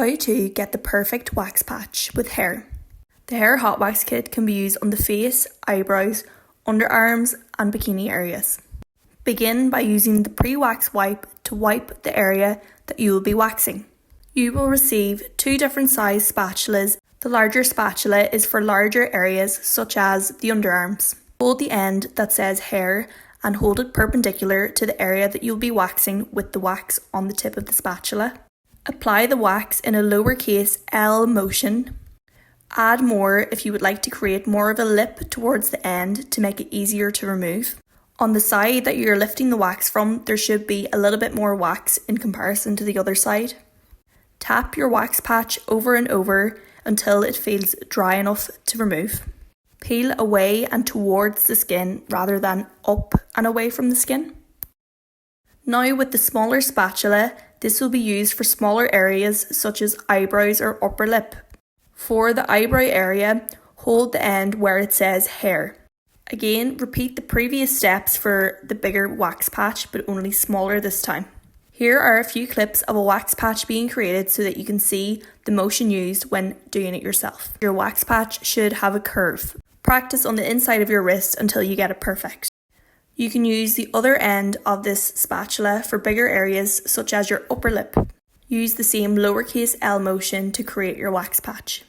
How to get the perfect wax patch with hair. The Heire Hot Wax Kit can be used on the face, eyebrows, underarms and bikini areas. Begin by using the pre-wax wipe to wipe the area that you will be waxing. You will receive 2 different size spatulas. The larger spatula is for larger areas such as the underarms. Hold the end that says hair and hold it perpendicular to the area that you'll be waxing with the wax on the tip of the spatula. Apply the wax in a lowercase L motion. Add more if you would like to create more of a lip towards the end to make it easier to remove. On the side that you're lifting the wax from, there should be a little bit more wax in comparison to the other side. Tap your wax patch over and over until it feels dry enough to remove. Peel away and towards the skin rather than up and away from the skin. Now with the smaller spatula, this will be used for smaller areas such as eyebrows or upper lip. For the eyebrow area, hold the end where it says hair. Again, repeat the previous steps for the bigger wax patch, but only smaller this time. Here are a few clips of a wax patch being created so that you can see the motion used when doing it yourself. Your wax patch should have a curve. Practice on the inside of your wrist until you get it perfect. You can use the other end of this spatula for bigger areas such as your upper lip. Use the same lowercase L motion to create your wax patch.